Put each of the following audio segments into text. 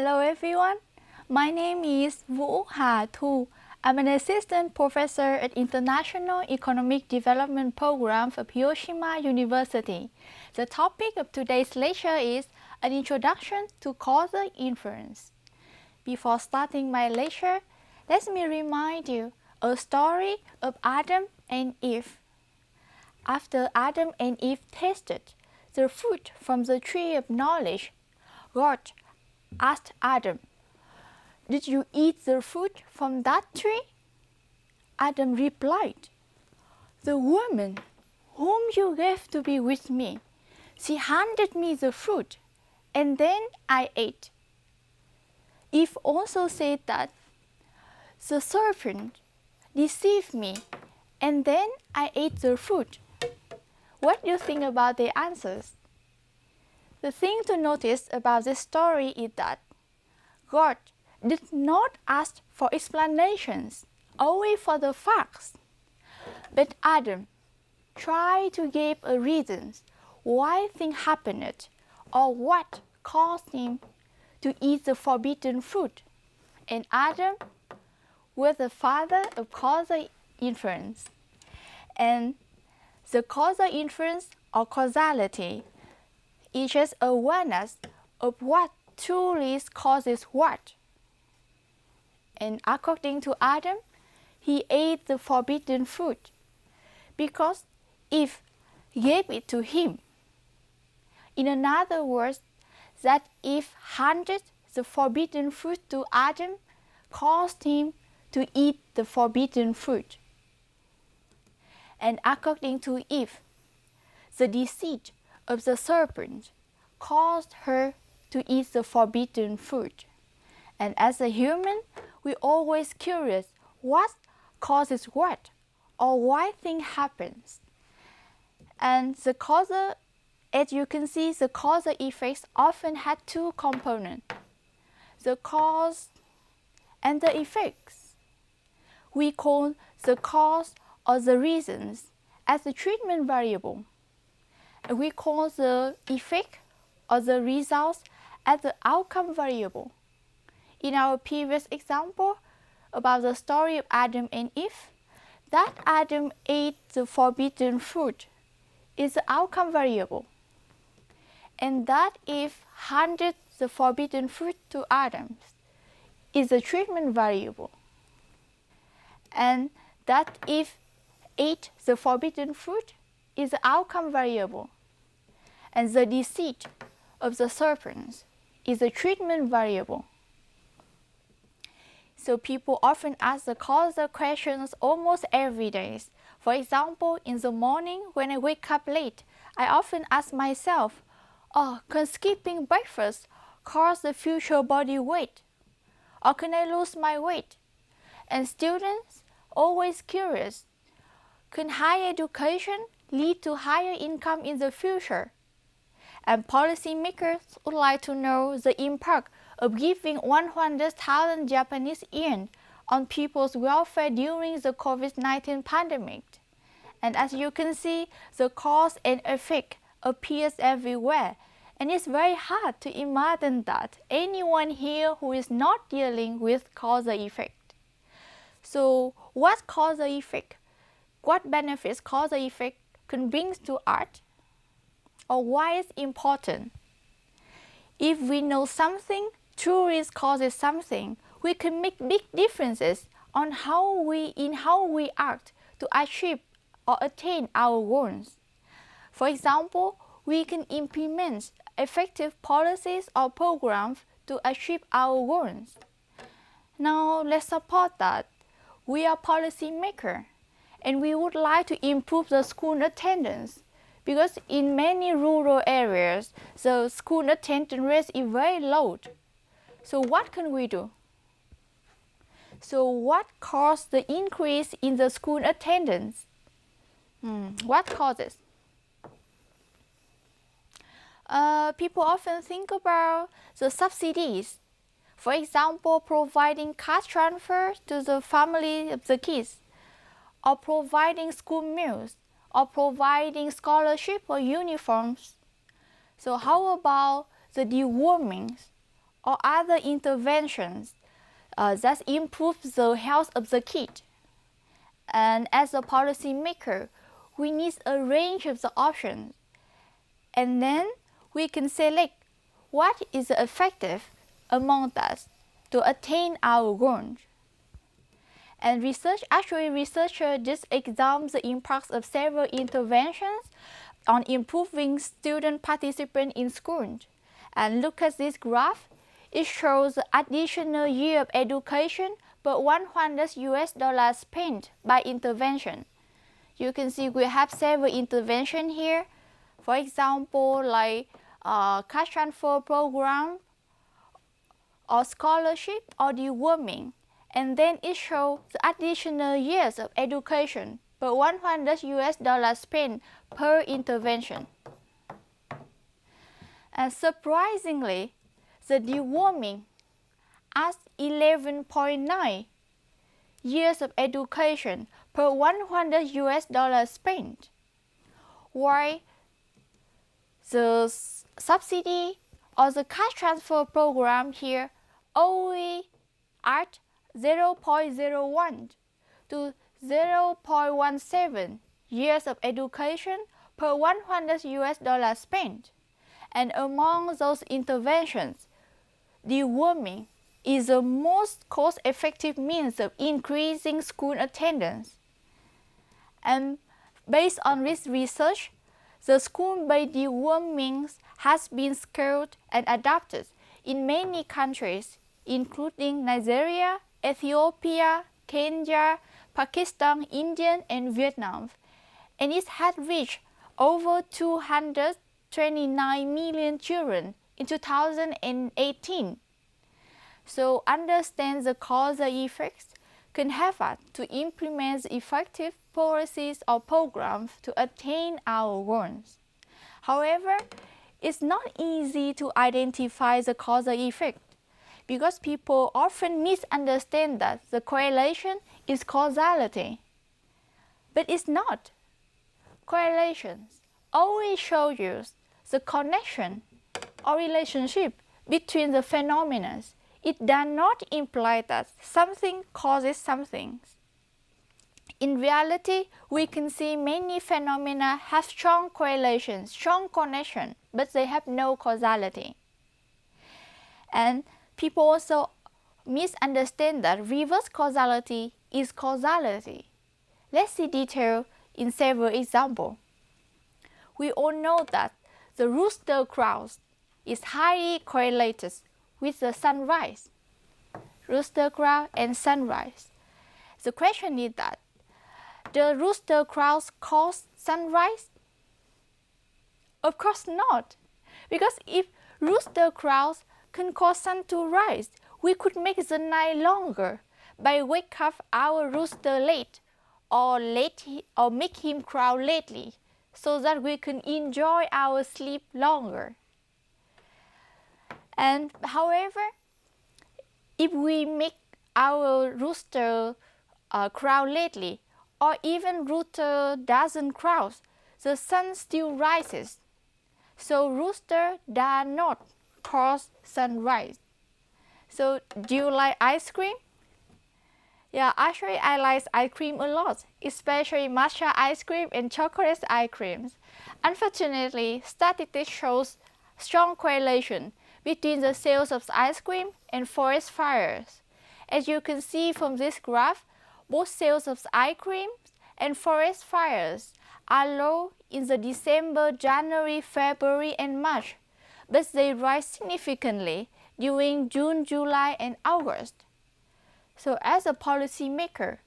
Hello everyone, my name is Vu Ha Thu. I'm an assistant professor at International Economic Development Program of Hiroshima University. The topic of today's lecture is an introduction to causal inference. Before starting my lecture, let me remind you a story of Adam and Eve. After Adam and Eve tasted the fruit from the tree of knowledge, God asked Adam, "Did you eat the fruit from that tree?" Adam replied, "The woman whom you gave to be with me, she handed me the fruit, and then I ate." Eve also said that, "The serpent deceived me, and then I ate the fruit." What do you think about the answers? The thing to notice about this story is that God did not ask for explanations, only for the facts. But Adam tried to give a reason why things happened or what caused him to eat the forbidden fruit. And Adam was the father of causal inference. And the causal inference or causality is just awareness of what truly causes what. And according to Adam, he ate the forbidden fruit because Eve gave it to him. In other words, that Eve handed the forbidden fruit to Adam caused him to eat the forbidden fruit. And according to Eve, the deceit of the serpent caused her to eat the forbidden fruit. And as a human, we're always curious what causes what or why things happen. And the causal, as you can see, the causal effects often had two components, the cause and the effects. We call the cause or the reasons as the treatment variable. And we call the effect or the results as the outcome variable. In our previous example about the story of Adam and Eve, that Adam ate the forbidden fruit is the outcome variable. And that Eve handed the forbidden fruit to Adam is the treatment variable. And that Eve ate the forbidden fruit is the outcome variable. And the deceit of the serpent is the treatment variable. So people often ask the causal questions almost every day. For example, in the morning when I wake up late, I often ask myself, can skipping breakfast cause the future body weight? Or can I lose my weight? And students always curious, can higher education lead to higher income in the future? And policymakers would like to know the impact of giving 100,000 Japanese yen on people's welfare during the COVID-19 pandemic. And as you can see, the cause and effect appears everywhere. And it's very hard to imagine that anyone here who is not dealing with causal effect. So what causal effect? What benefits causal effect can bring to art? Or why it's important? If we know something truly causes something, we can make big differences on how we act to achieve or attain our goals. For example, we can implement effective policies or programs to achieve our goals. Now let's suppose that we are policymakers and we would like to improve the school attendance, because in many rural areas, the school attendance rate is very low. So what can we do? So what caused the increase in the school attendance? What causes? People often think about the subsidies. For example, providing cash transfer to the family of the kids, or providing school meals, or providing scholarship or uniforms. So how about the deworming or other interventions that improve the health of the kid. And as a policymaker, we need a range of the options. And then we can select what is effective among us to attain our goals. And researchers just examine the impacts of several interventions on improving student participation in school. And look at this graph. It shows the additional year of education per $100 spent by intervention. You can see we have several interventions here. For example, like cash transfer program, or scholarship, or deworming. And then it shows the additional years of education per $100 spent per intervention. And surprisingly, the deworming adds 11.9 years of education per $100 spent, while the subsidy or the cash transfer program here only at 0.01 to 0.17 years of education per $100 spent. And among those interventions, deworming is the most cost-effective means of increasing school attendance. And based on this research, the school-based deworming has been scaled and adapted in many countries, including Nigeria, Ethiopia, Kenya, Pakistan, India, and Vietnam. And it has reached over 229 million children in 2018. So understand the causal effects can help us to implement effective policies or programs to attain our goals. However, it's not easy to identify the causal effect because people often misunderstand that the correlation is causality. But it's not. Correlations always show you the connection or relationship between the phenomena. It does not imply that something causes something. In reality, we can see many phenomena have strong correlation, strong connection, but they have no causality. And people also misunderstand that reverse causality is causality. Let's see detail in several examples. We all know that the rooster crows is highly correlated with the sunrise. Rooster crow and sunrise. The question is that the rooster crows cause sunrise? Of course not, because if rooster crows can cause sun to rise, we could make the night longer by wake up our rooster late or make him crow lately, so that we can enjoy our sleep longer. And however, if we make our rooster crow lately, or even rooster doesn't crow, the sun still rises. So rooster does not cause sunrise. So do you like ice cream? Yeah, actually I like ice cream a lot, especially matcha ice cream and chocolate ice creams. Unfortunately, statistics shows strong correlation between the sales of ice cream and forest fires. As you can see from this graph, both sales of ice cream and forest fires are low in the December, January, February, and March, but they rise significantly during June, July, and August. So as a policymaker,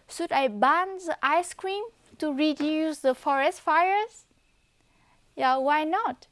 should I ban the ice cream to reduce the forest fires? Yeah, why not?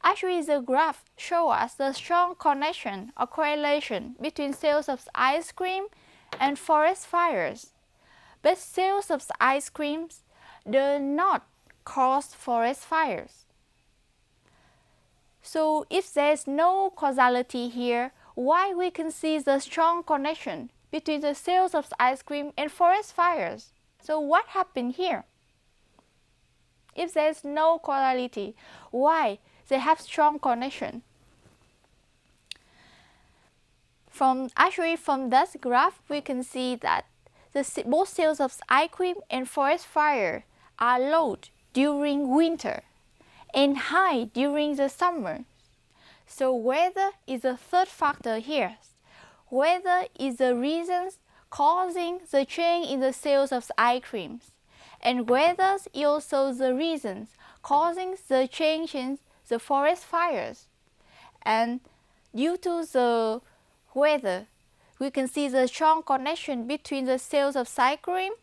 Actually, the graph shows us the strong connection or correlation between sales of ice cream and forest fires. But sales of ice creams do not cause forest fires. So if there is no causality here, why we can see the strong connection between the sales of ice cream and forest fires? So what happened here? If there is no causality, why they have strong connection? Actually from this graph, we can see that both sales of ice cream and forest fire are low during winter and high during the summer. So weather is a third factor here. Weather is the reasons causing the change in the sales of ice creams, and weather is also the reasons causing the change in the forest fires. And due to the weather, we can see the strong connection between the sales of ice cream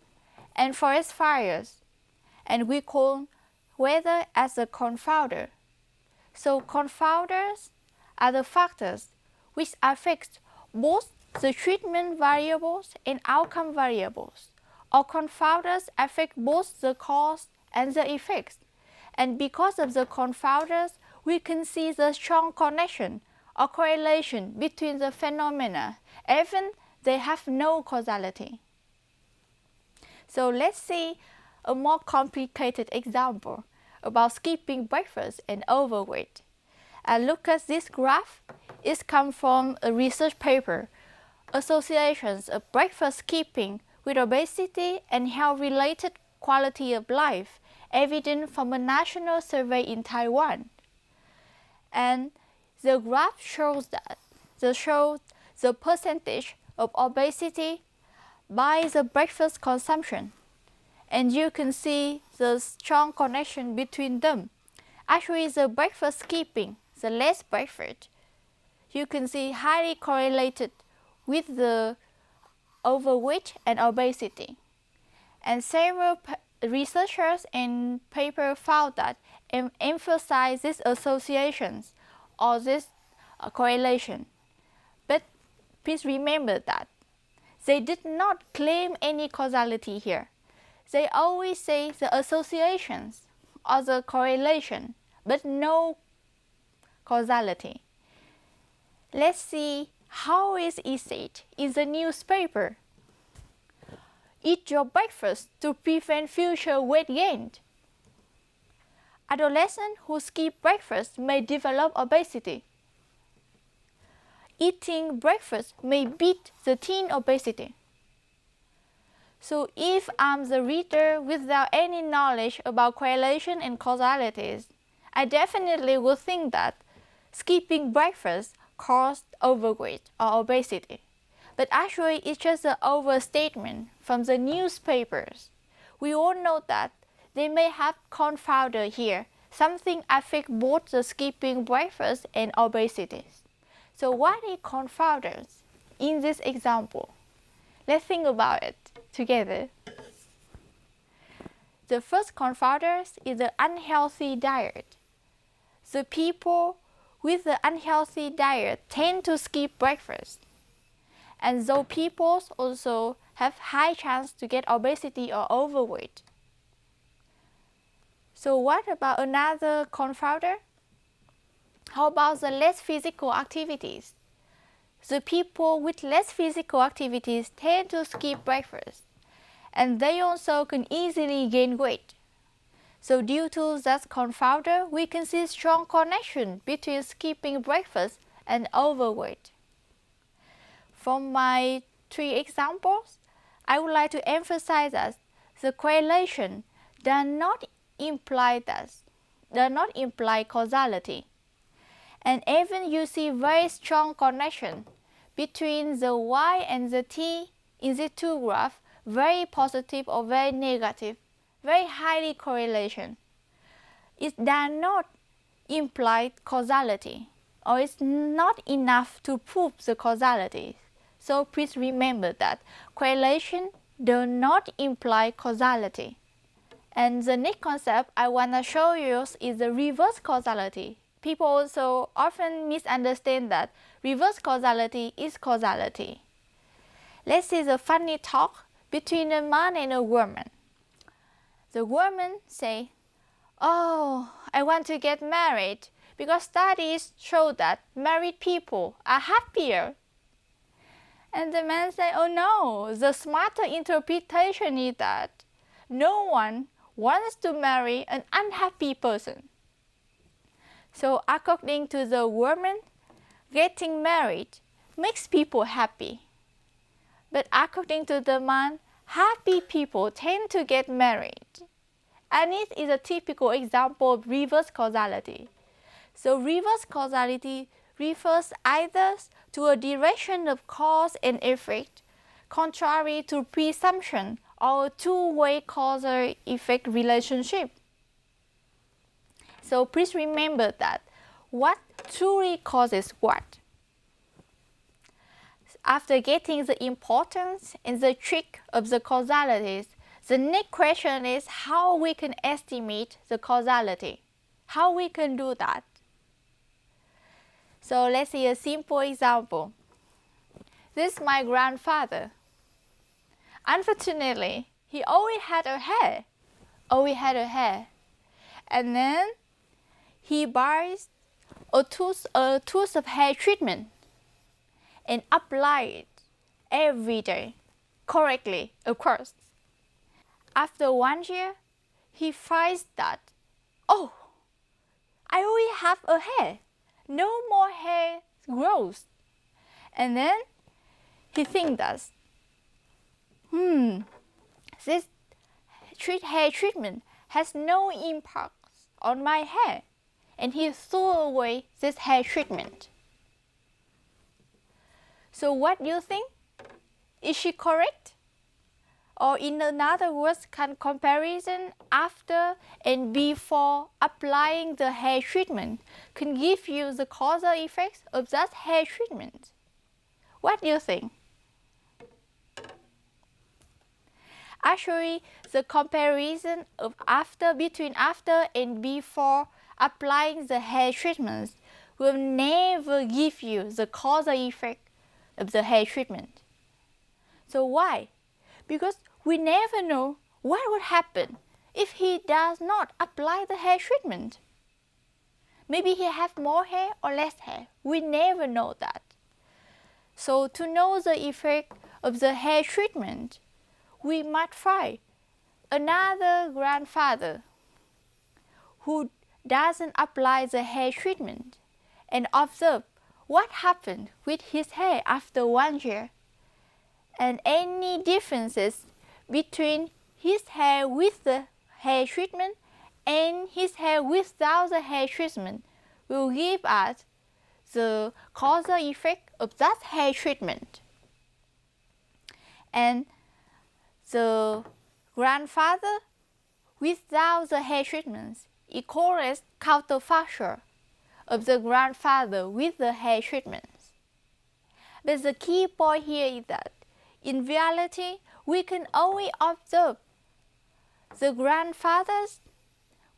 and forest fires, and we call weather as a confounder. So confounders are the factors which affect both the treatment variables and outcome variables, or confounders affect both the cause and the effects. And because of the confounders, we can see the strong connection or correlation between the phenomena, even they have no causality. So let's see a more complicated example about skipping breakfast and overweight. Look at this graph. It comes from a research paper, Associations of Breakfast Skipping with Obesity and Health-Related Quality of Life, evident from a national survey in Taiwan. And the graph shows the percentage of obesity by the breakfast consumption. And you can see the strong connection between them. Actually, the breakfast skipping, the less breakfast, you can see highly correlated with the overweight and obesity. And several researchers and papers found that emphasize these associations or this correlation. But please remember that they did not claim any causality here. They always say the associations or the correlation, but no causality. Let's see how is it said in the newspaper. Eat your breakfast to prevent future weight gain. Adolescents who skip breakfast may develop obesity. Eating breakfast may beat the teen obesity. So if I'm the reader without any knowledge about correlation and causalities, I definitely would think that skipping breakfast caused overweight or obesity. But actually it's just an overstatement from the newspapers. We all know that they may have confounder here. Something affects both the skipping breakfast and obesity. So what are confounders in this example? Let's think about it together. The first confounder is the unhealthy diet. The people with the unhealthy diet tend to skip breakfast. And those people also have high chance to get obesity or overweight. So what about another confounder? How about the less physical activities? The people with less physical activities tend to skip breakfast, and they also can easily gain weight. So due to that confounder, we can see strong connection between skipping breakfast and overweight. From my 3 examples, I would like to emphasize that the correlation does not imply causality. And even you see very strong connection between the Y and the T in the 2 graphs, very positive or very negative, very highly correlation. It does not imply causality, or it's not enough to prove the causality. So please remember that correlation does not imply causality. And the next concept I want to show you is the reverse causality. People also often misunderstand that reverse causality is causality. Let's see the funny talk between a man and a woman. The woman say, "Oh, I want to get married because studies show that married people are happier." And the man say, "Oh no, the smarter interpretation is that no one wants to marry an unhappy person." So according to the woman, getting married makes people happy. But according to the man, happy people tend to get married. And it is a typical example of reverse causality. So reverse causality refers either to a direction of cause and effect, contrary to presumption or a two-way causal effect relationship. So please remember that what truly causes what. After getting the importance and the trick of the causalities, the next question is how we can estimate the causality. How we can do that. So let's see a simple example. This is my grandfather. Unfortunately, he always had a hair. And then he buys a tooth of hair treatment and apply it every day, correctly, of course. After 1 year, he finds that, oh, I only have a hair. No more hair grows. And then he thinks that, this hair treatment has no impact on my hair. And he threw away this hair treatment. So what do you think? Is she correct? Or in other words, can comparison after and before applying the hair treatment can give you the causal effects of that hair treatment? What do you think? Actually, the comparison of between after and before applying the hair treatments will never give you the causal effect of the hair treatment. So why? Because we never know what would happen if he does not apply the hair treatment. Maybe he has more hair or less hair. We never know that. So to know the effect of the hair treatment, we must find another grandfather who doesn't apply the hair treatment and observe what happened with his hair after 1 year, and any differences between his hair with the hair treatment and his hair without the hair treatment will give us the causal effect of that hair treatment. And the grandfather without the hair treatments equals counterfactual of the grandfather with the hair treatments. But the key point here is that in reality, we can only observe the grandfathers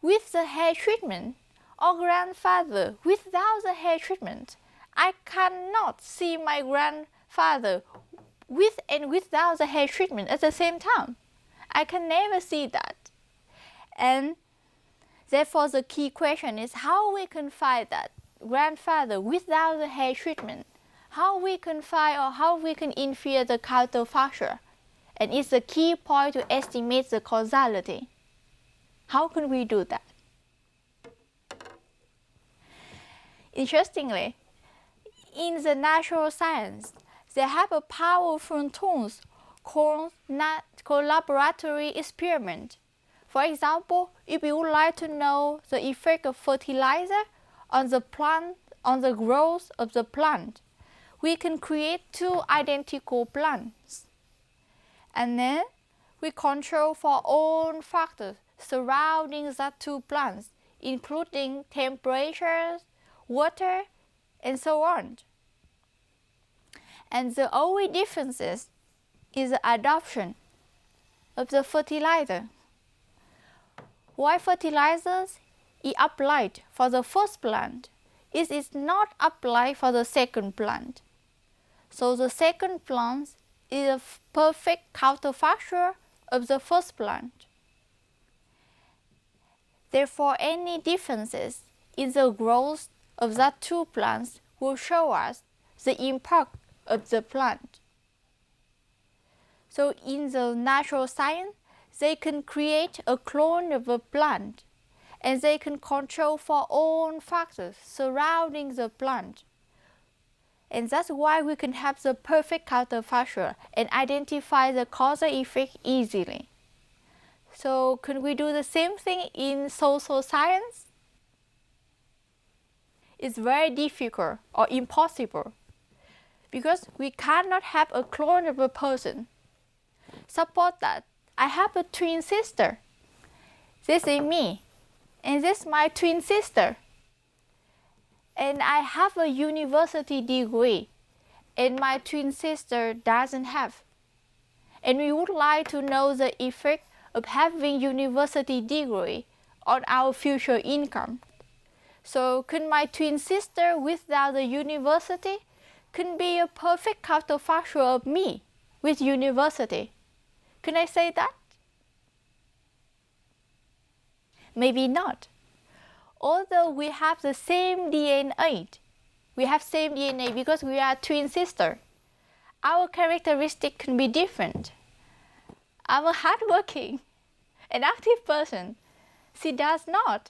with the hair treatment or grandfather without the hair treatment. I cannot see my grandfather with and without the hair treatment at the same time. I can never see that. And therefore, the key question is how we can find that grandfather without the hair treatment, how we can find or how we can infer the counterfactual. And it's the key point to estimate the causality. How can we do that? Interestingly, in the natural science, they have a powerful tool called laboratory experiment. For example, if you would like to know the effect of fertilizer on the plant, on the growth of the plant, we can create two identical plants. And then we control for all factors surrounding the two plants, including temperatures, water, and so on. And the only differences is the adoption of the fertilizer. Why fertilizers is applied for the first plant, it is not applied for the second plant. So the second plant is a perfect counterfactual of the first plant. Therefore, any differences in the growth of the two plants will show us the impact of the plant. So in the natural science, they can create a clone of a plant, and they can control for all factors surrounding the plant. And that's why we can have the perfect counterfactual and identify the causal effect easily. So can we do the same thing in social science? It's very difficult or impossible because we cannot have a clonable person. Suppose that I have a twin sister. This is me, and this is my twin sister. And I have a university degree, and my twin sister doesn't have. And we would like to know the effect of having university degree on our future income. So can my twin sister without the university can be a perfect counterfactual of me with university? Can I say that? Maybe not. Although we have the same DNA, we have same DNA because we are twin sisters. Our characteristic can be different. I'm a hardworking and active person. She does not.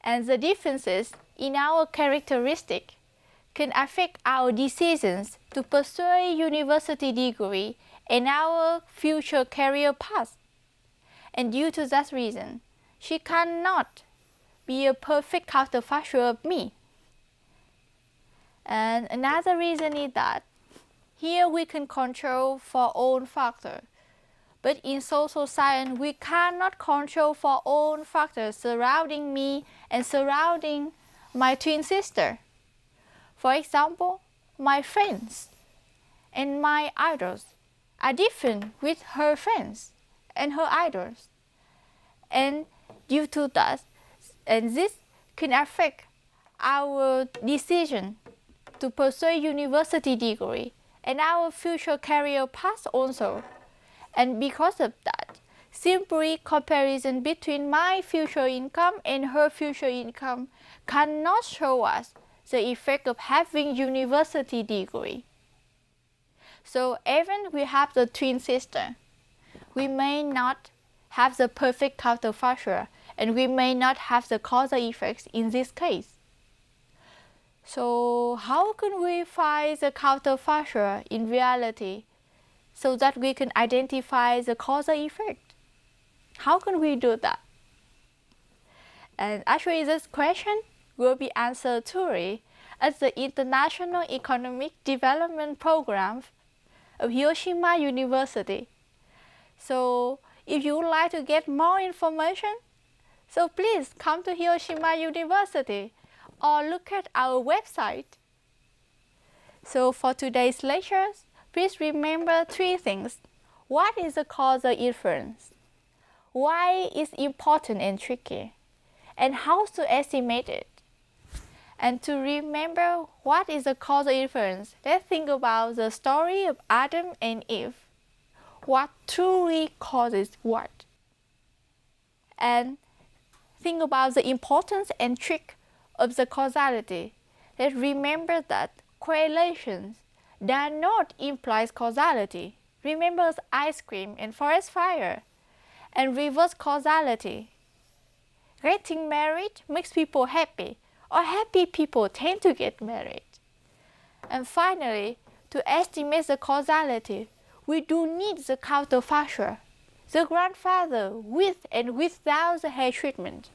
And the differences in our characteristic can affect our decisions to pursue a university degree and our future career path. And due to that reason, she cannot be a perfect counterfactual of me. And another reason is that here we can control for own factor, but in social science we cannot control for own factors surrounding me and surrounding my twin sister. For example, my friends and my idols are different with her friends and her idols. And due to that, and this can affect our decision to pursue university degree and our future career path also. And because of that, simply comparison between my future income and her future income cannot show us the effect of having university degree. So even we have the twin sister, we may not have the perfect counterfactual, and we may not have the causal effects in this case. So how can we find the counterfactual in reality so that we can identify the causal effect? How can we do that? And actually this question will be answered truly at the International Economic Development Program of Hiroshima University. So if you would like to get more information, so please come to Hiroshima University or look at our website. So for today's lectures, please remember three things. What is the causal inference? Why is it important and tricky? And how to estimate it? And to remember what is the causal inference, let's think about the story of Adam and Eve. What truly causes what? And think about the importance and trick of the causality. Let's remember that correlations do not imply causality. Remember ice cream and forest fire. And reverse causality. Getting married makes people happy, or happy people tend to get married. And finally, to estimate the causality, we do need the counterfactual, the grandfather with and without the hair treatment.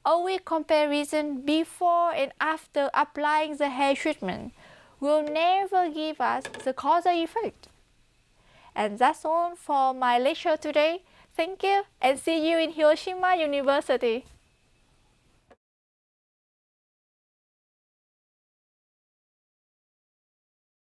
A weak comparison before and after applying the hair treatment will never give us the causal effect. And that's all for my lecture today. Thank you and see you in Hiroshima University.